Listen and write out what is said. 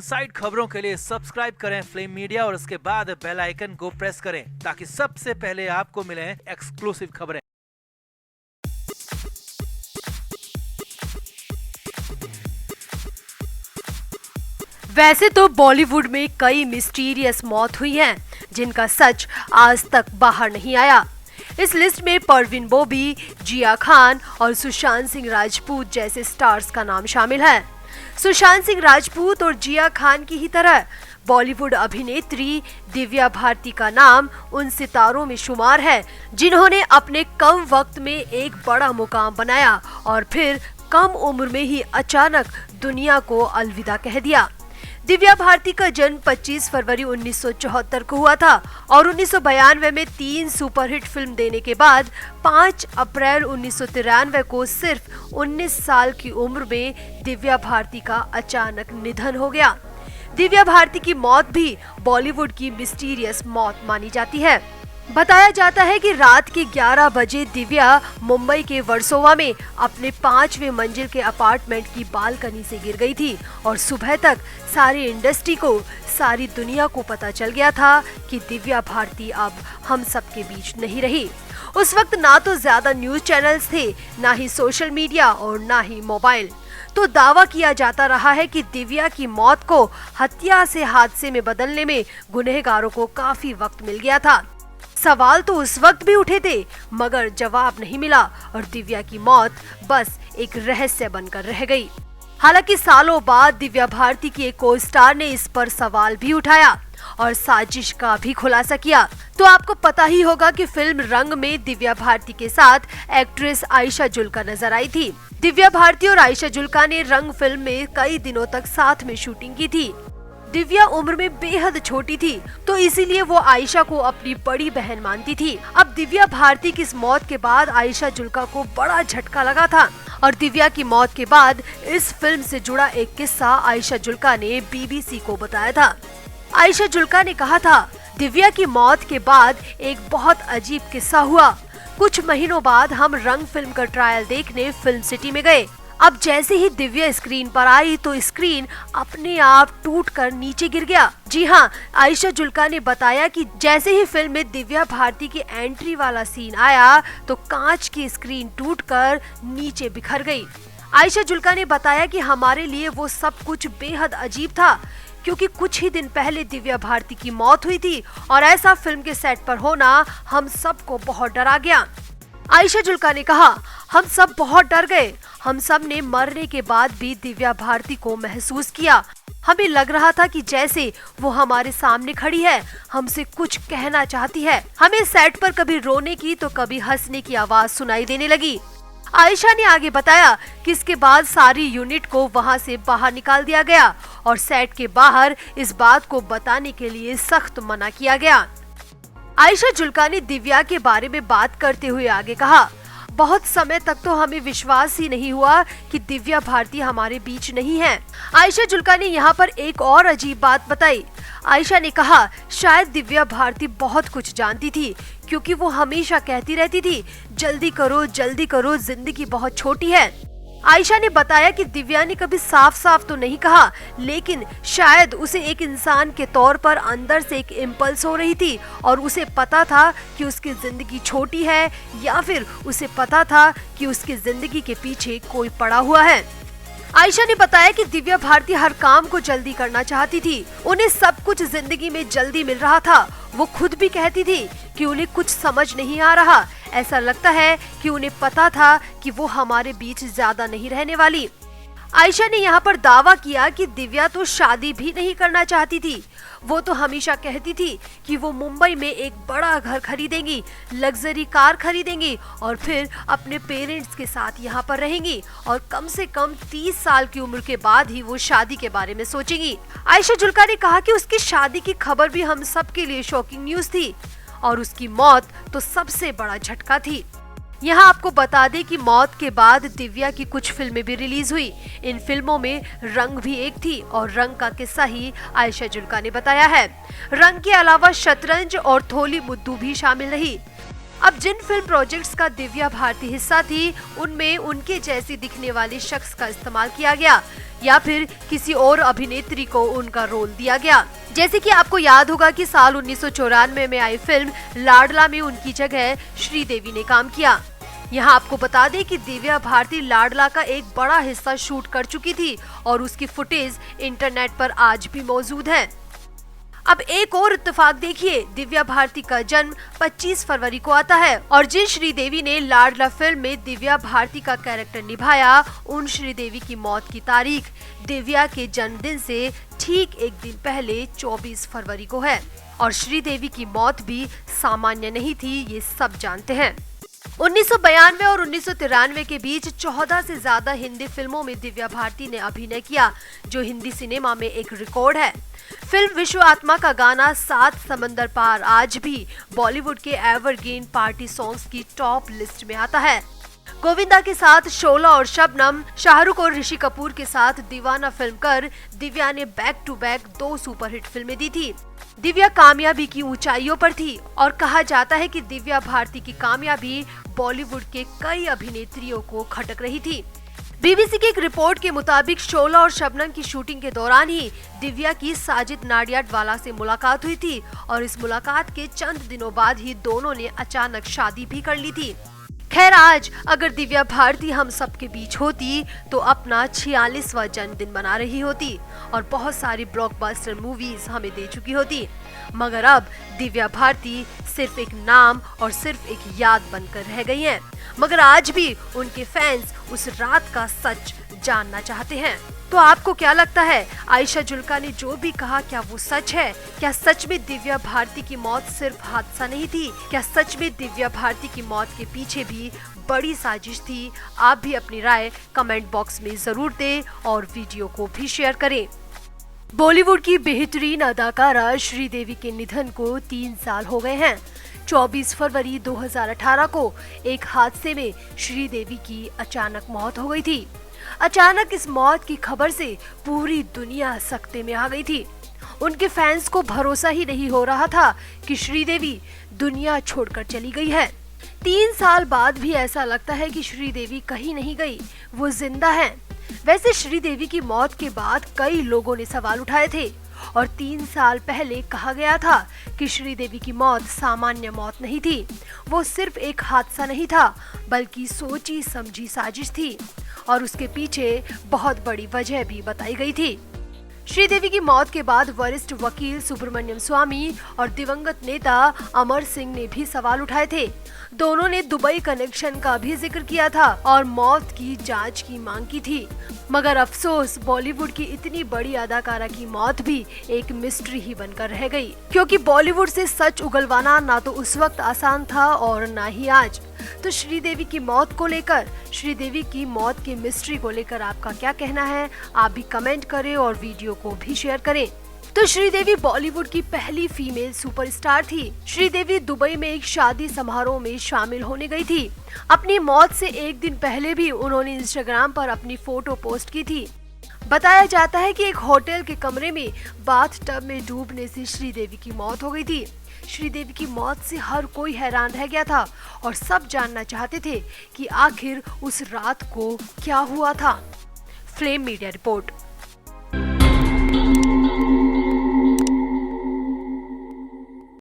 Side खबरों के लिए सब्सक्राइब करें फ्लेम मीडिया और उसके बाद बेल आइकन को प्रेस करें ताकि सबसे पहले आपको मिले एक्सक्लूसिव खबरें। वैसे तो बॉलीवुड में कई मिस्टीरियस मौत हुई हैं, जिनका सच आज तक बाहर नहीं आया। इस लिस्ट में परवीन बॉबी, जिया खान और सुशांत सिंह राजपूत जैसे स्टार्स का नाम शामिल है। सुशांत सिंह राजपूत और जिया खान की ही तरह बॉलीवुड अभिनेत्री दिव्या भारती का नाम उन सितारों में शुमार है जिन्होंने अपने कम वक्त में एक बड़ा मुकाम बनाया और फिर कम उम्र में ही अचानक दुनिया को अलविदा कह दिया। दिव्या भारती का जन्म 25 फरवरी 1974 को हुआ था और 1992 में 3 सुपरहिट फिल्म देने के बाद 5 अप्रैल 1993 को सिर्फ 19 साल की उम्र में दिव्या भारती का अचानक निधन हो गया। दिव्या भारती की मौत भी बॉलीवुड की मिस्टीरियस मौत मानी जाती है। बताया जाता है कि रात के 11 बजे दिव्या मुंबई के वर्सोवा में अपने 5वें मंजिल के अपार्टमेंट की बालकनी से गिर गई थी और सुबह तक सारी इंडस्ट्री को, सारी दुनिया को पता चल गया था कि दिव्या भारती अब हम सब के बीच नहीं रही। उस वक्त ना तो ज्यादा न्यूज चैनल्स थे, ना ही सोशल मीडिया और ना ही मोबाइल। तो दावा किया जाता रहा है कि दिव्या की मौत को हत्या से हादसे में बदलने में गुनहगारों को काफी वक्त मिल गया था। सवाल तो उस वक्त भी उठे थे मगर जवाब नहीं मिला और दिव्या की मौत बस एक रहस्य बनकर रह गई। हालांकि सालों बाद दिव्या भारती की एक को स्टार ने इस पर सवाल भी उठाया और साजिश का भी खुलासा किया। तो आपको पता ही होगा कि फिल्म रंग में दिव्या भारती के साथ एक्ट्रेस आयशा जुल्का नजर आई थी। दिव्या भारती और आयशा जुल्का ने रंग फिल्म में कई दिनों तक साथ में शूटिंग की थी। दिव्या उम्र में बेहद छोटी थी तो इसीलिए वो आयशा को अपनी बड़ी बहन मानती थी। अब दिव्या भारती की इस मौत के बाद आयशा जुल्का को बड़ा झटका लगा था और दिव्या की मौत के बाद इस फिल्म से जुड़ा एक किस्सा आयशा जुल्का ने बीबीसी को बताया था। आयशा जुल्का ने कहा था, दिव्या की मौत के बाद एक बहुत अजीब किस्सा हुआ। कुछ महीनों बाद हम रंग फिल्म का ट्रायल देखने फिल्म सिटी में गए। अब जैसे ही दिव्या स्क्रीन पर आई तो स्क्रीन अपने आप टूटकर नीचे गिर गया। जी हाँ, आयशा जुल्का ने बताया कि जैसे ही फिल्म में दिव्या भारती की एंट्री वाला सीन आया तो कांच की स्क्रीन टूटकर नीचे बिखर गई। आयशा जुल्का ने बताया कि हमारे लिए वो सब कुछ बेहद अजीब था क्योंकि कुछ ही दिन पहले दिव्या भारती की मौत हुई थी और ऐसा फिल्म के सेट पर होना हम सबको बहुत डरा गया। आयशा जुल्का ने कहा, हम सब बहुत डर गए। हम सब ने मरने के बाद भी दिव्या भारती को महसूस किया। हमें लग रहा था कि जैसे वो हमारे सामने खड़ी है, हमसे कुछ कहना चाहती है। हमें सेट पर कभी रोने की तो कभी हंसने की आवाज सुनाई देने लगी। आयशा ने आगे बताया कि इसके बाद सारी यूनिट को वहां से बाहर निकाल दिया गया और सेट के बाहर इस बात को बताने के लिए सख्त मना किया गया। आयशा जुल्का ने दिव्या के बारे में बात करते हुए आगे कहा, बहुत समय तक तो हमें विश्वास ही नहीं हुआ कि दिव्या भारती हमारे बीच नहीं है। आयशा जुल्का ने यहाँ पर एक और अजीब बात बताई। आयशा ने कहा, शायद दिव्या भारती बहुत कुछ जानती थी क्योंकि वो हमेशा कहती रहती थी, जल्दी करो, जिंदगी बहुत छोटी है। आयशा ने बताया कि दिव्या ने कभी साफ साफ तो नहीं कहा, लेकिन शायद उसे एक इंसान के तौर पर अंदर से एक इम्पल्स हो रही थी और उसे पता था कि उसकी जिंदगी छोटी है या फिर उसे पता था कि उसकी जिंदगी के पीछे कोई पड़ा हुआ है। आयशा ने बताया कि दिव्या भारती हर काम को जल्दी करना चाहती थी। उन्हें सब कुछ जिंदगी में जल्दी मिल रहा था। वो खुद भी कहती थी कि उन्हें कुछ समझ नहीं आ रहा। ऐसा लगता है कि उन्हें पता था कि वो हमारे बीच ज्यादा नहीं रहने वाली। आयशा ने यहाँ पर दावा किया कि दिव्या तो शादी भी नहीं करना चाहती थी। वो तो हमेशा कहती थी कि वो मुंबई में एक बड़ा घर खरीदेंगी, लग्जरी कार खरीदेंगी और फिर अपने पेरेंट्स के साथ यहाँ पर रहेंगी और कम से कम 30 साल की उम्र के बाद ही वो शादी के बारे में सोचेंगी। आयशा जुल्का ने कहा कि उसकी शादी की खबर भी हम सब के लिए शॉकिंग न्यूज थी और उसकी मौत तो सबसे बड़ा झटका थी। यहाँ आपको बता दें कि मौत के बाद दिव्या की कुछ फिल्में भी रिलीज हुई। इन फिल्मों में रंग भी एक थी और रंग का किस्सा ही आयशा जुल्का ने बताया है। रंग के अलावा शतरंज और थोली मुद्दू भी शामिल रही। अब जिन फिल्म प्रोजेक्ट्स का दिव्या भारती हिस्सा थी, उनमें उनके जैसी दिखने वाले शख्स का इस्तेमाल किया गया। या फिर किसी और अभिनेत्री को उनका रोल दिया गया। जैसे कि आपको याद होगा कि साल 1994 में आई फिल्म लाडला में उनकी जगह श्रीदेवी ने काम किया। यहाँ आपको बता दें कि दिव्या भारती लाडला का एक बड़ा हिस्सा शूट कर चुकी थी और उसकी फुटेज इंटरनेट पर आज भी मौजूद है। अब एक और इत्तेफाक देखिए, दिव्या भारती का जन्म 25 फरवरी को आता है और जिन श्रीदेवी ने लाडला फिल्म में दिव्या भारती का कैरेक्टर निभाया, उन श्रीदेवी की मौत की तारीख दिव्या के जन्मदिन से ठीक एक दिन पहले 24 फरवरी को है। और श्रीदेवी की मौत भी सामान्य नहीं थी, ये सब जानते हैं। 1992 और 1993 के बीच 14 से ज्यादा हिंदी फिल्मों में दिव्या भारती ने अभिनय किया, जो हिंदी सिनेमा में एक रिकॉर्ड है। फिल्म विश्व आत्मा का गाना 7 समंदर पार आज भी बॉलीवुड के एवरग्रीन पार्टी सॉन्ग्स की टॉप लिस्ट में आता है। गोविंदा के साथ शोला और शबनम, शाहरुख और ऋषि कपूर के साथ दीवाना फिल्म कर दिव्या ने बैक टू बैक 2 सुपरहिट फिल्में दी थी। दिव्या कामयाबी की ऊंचाइयों पर थी और कहा जाता है कि दिव्या भारती की कामयाबी बॉलीवुड के कई अभिनेत्रियों को खटक रही थी। बीबीसी की एक रिपोर्ट के मुताबिक शोला और शबनम की शूटिंग के दौरान ही दिव्या की साजिद नाडियाडवाला से मुलाकात हुई थी और इस मुलाकात के चंद दिनों बाद ही दोनों ने अचानक शादी भी कर ली थी। खैर, आज अगर दिव्या भारती हम सबके बीच होती तो अपना 46वां जन्मदिन मना रही होती और बहुत सारी ब्लॉकबस्टर मूवीज हमें दे चुकी होती, मगर अब दिव्या भारती सिर्फ एक नाम और सिर्फ एक याद बनकर रह गई हैं। मगर आज भी उनके फैंस उस रात का सच जानना चाहते हैं। तो आपको क्या लगता है, आयशा जुल्का ने जो भी कहा, क्या वो सच है? क्या सच में दिव्या भारती की मौत सिर्फ हादसा नहीं थी? क्या सच में दिव्या भारती की मौत के पीछे भी बड़ी साजिश थी? आप भी अपनी राय कमेंट बॉक्स में जरूर दें और वीडियो को भी शेयर करें। बॉलीवुड की बेहतरीन अदाकारा श्रीदेवी के निधन को 3 साल हो गए हैं। 24 फरवरी 2018 को एक हादसे में श्रीदेवी की अचानक मौत हो गई थी। अचानक इस मौत की खबर से पूरी दुनिया सकते में आ गई थी। उनके फैंस को भरोसा ही नहीं हो रहा था कि श्रीदेवी दुनिया छोड़कर चली गई है। 3 साल बाद भी ऐसा लगता है कि श्रीदेवी कहीं नहीं गई, वो जिंदा हैं। वैसे श्रीदेवी की मौत के बाद कई लोगों ने सवाल उठाए थे और 3 साल पहले कहा गया था कि श्रीदेवी की मौत सामान्य मौत नहीं थी, वो सिर्फ एक हादसा नहीं था बल्कि सोची समझी साजिश थी और उसके पीछे बहुत बड़ी वजह भी बताई गई थी। श्रीदेवी की मौत के बाद वरिष्ठ वकील सुब्रमण्यम स्वामी और दिवंगत नेता अमर सिंह ने भी सवाल उठाए थे। दोनों ने दुबई कनेक्शन का भी जिक्र किया था और मौत की जांच की मांग की थी। मगर अफसोस, बॉलीवुड की इतनी बड़ी अदाकारा की मौत भी एक मिस्ट्री ही बनकर रह गई, क्योंकि बॉलीवुड से सच उगलवाना ना तो उस वक्त आसान था और ना ही आज। तो श्रीदेवी की मौत को लेकर, श्रीदेवी की मौत की मिस्ट्री को लेकर आपका क्या कहना है? आप भी कमेंट करें और वीडियो को भी शेयर करें। तो श्रीदेवी बॉलीवुड की पहली फीमेल सुपरस्टार थी। श्रीदेवी दुबई में एक शादी समारोह में शामिल होने गई थी। अपनी मौत से एक दिन पहले भी उन्होंने इंस्टाग्राम पर अपनी फोटो पोस्ट की थी। बताया जाता है कि एक होटल के कमरे में बाथ टब में डूबने से श्रीदेवी की मौत हो गई थी। श्रीदेवी की मौत से हर कोई हैरान रह गया था और सब जानना चाहते थे कि आखिर उस रात को क्या हुआ था। Flame media report.